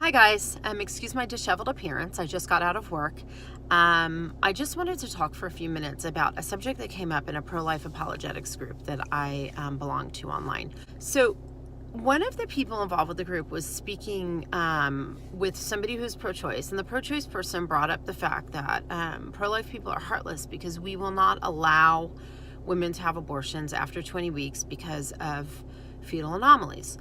Hi guys, excuse my disheveled appearance. I just got out of work. I just wanted to talk for a few minutes about a subject that came up in a pro-life apologetics group that I belong to online. So one of the people involved with the group was speaking with somebody who's pro-choice, and the pro-choice person brought up the fact that pro-life people are heartless because we will not allow women to have abortions after 20 weeks because of fetal anomalies.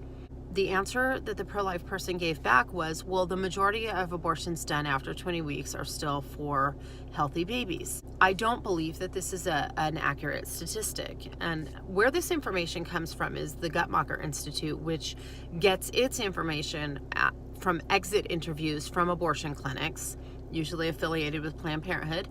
The answer that the pro-life person gave back was, well, the majority of abortions done after 20 weeks are still for healthy babies. I don't believe that this is an accurate statistic. And where this information comes from is the Guttmacher Institute, which gets its information from exit interviews from abortion clinics, usually affiliated with Planned Parenthood,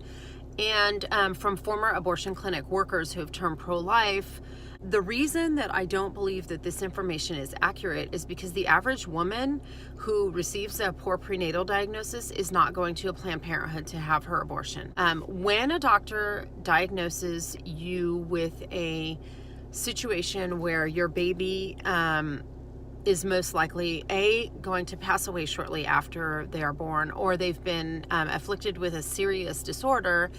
and from former abortion clinic workers who have turned pro-life. The reason that I don't believe that this information is accurate is because the average woman who receives a poor prenatal diagnosis is not going to a Planned Parenthood to have her abortion. When a doctor diagnoses you with a situation where your baby is most likely going to pass away shortly after they are born, or they've been afflicted with a serious disorder,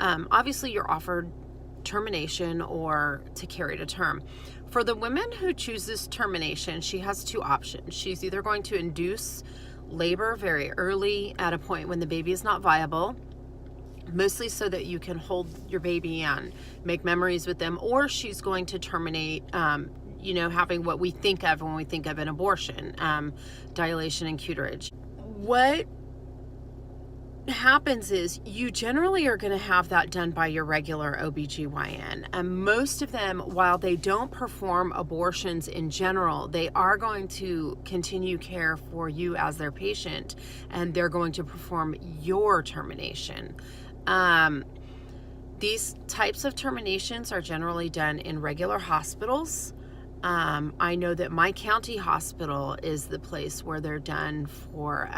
obviously you're offered termination or to carry to term. For the woman who chooses termination, she has two options. She's either going to induce labor very early at a point when the baby is not viable, mostly so that you can hold your baby and make memories with them, or she's going to terminate having what we think of when we think of an abortion, dilation and curettage. What happens is you generally are going to have that done by your regular OBGYN. And most of them, while they don't perform abortions in general, they are going to continue care for you as their patient, and they're going to perform your termination. These types of terminations are generally done in regular hospitals. I know that my county hospital is the place where they're done for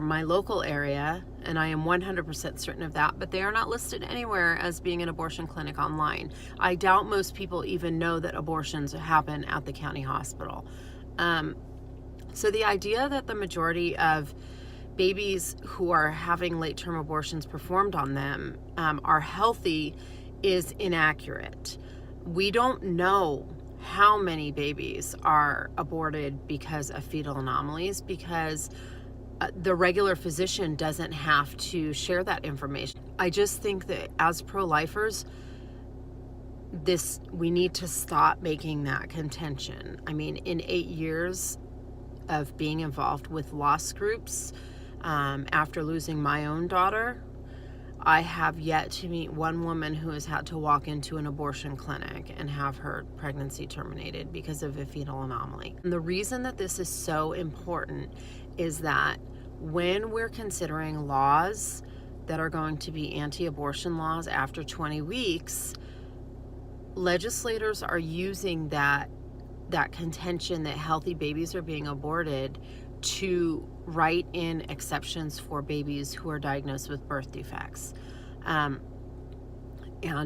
my local area, and I am 100% certain of that, but they are not listed anywhere as being an abortion clinic online. I doubt most people even know that abortions happen at the county hospital. So the idea that the majority of babies who are having late-term abortions performed on them are healthy is inaccurate. We don't know how many babies are aborted because of fetal anomalies, because the regular physician doesn't have to share that information. I just think that as pro-lifers, we need to stop making that contention. I mean, in 8 years of being involved with loss groups, after losing my own daughter, I have yet to meet one woman who has had to walk into an abortion clinic and have her pregnancy terminated because of a fetal anomaly. And the reason that this is so important is that when we're considering laws that are going to be anti-abortion laws after 20 weeks, legislators are using that contention that healthy babies are being aborted to write in exceptions for babies who are diagnosed with birth defects. And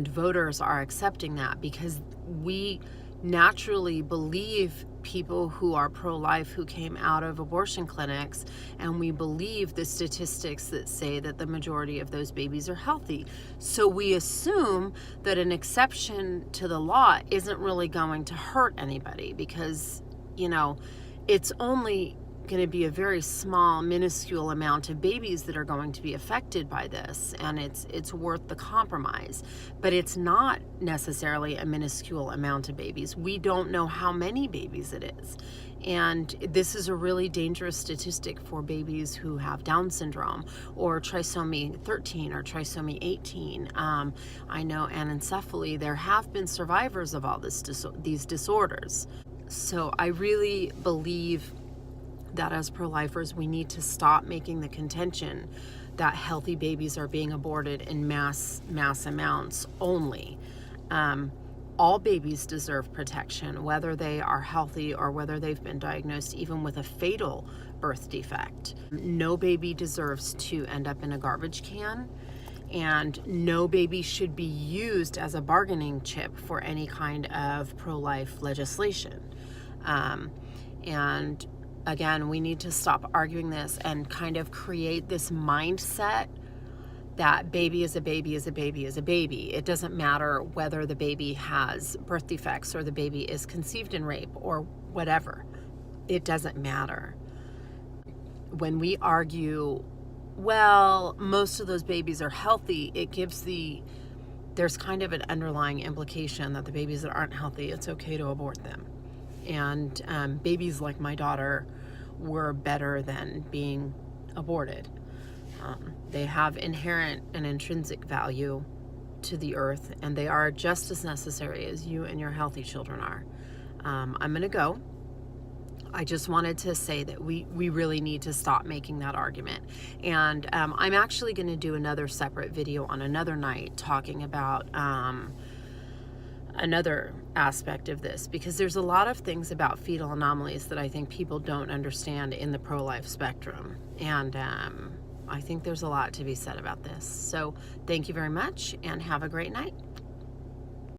voters are accepting that because we naturally believe people who are pro-life who came out of abortion clinics, and we believe the statistics that say that the majority of those babies are healthy. So we assume that an exception to the law isn't really going to hurt anybody because, it's only going to be a very small, minuscule amount of babies that are going to be affected by this, and it's worth the compromise. But it's not necessarily a minuscule amount of babies. We don't know how many babies it is, and this is a really dangerous statistic for babies who have Down syndrome or trisomy 13 or trisomy 18. I know anencephaly, there have been survivors of all these disorders. So I really believe that as pro-lifers, we need to stop making the contention that healthy babies are being aborted in mass amounts only. All babies deserve protection, whether they are healthy or whether they've been diagnosed even with a fatal birth defect. No baby deserves to end up in a garbage can, and no baby should be used as a bargaining chip for any kind of pro-life legislation. And again, we need to stop arguing this and kind of create this mindset that baby is a baby is a baby is a baby. It doesn't matter whether the baby has birth defects or the baby is conceived in rape or whatever. It doesn't matter. When we argue, well, most of those babies are healthy, it gives there's kind of an underlying implication that the babies that aren't healthy, it's okay to abort them. And babies like my daughter were better than being aborted. They have inherent and intrinsic value to the earth, and they are just as necessary as you and your healthy children are. I'm going to go. I just wanted to say that we really need to stop making that argument. And I'm actually going to do another separate video on another night talking about another aspect of this, because there's a lot of things about fetal anomalies that I think people don't understand in the pro-life spectrum. And I think there's a lot to be said about this. So thank you very much and have a great night.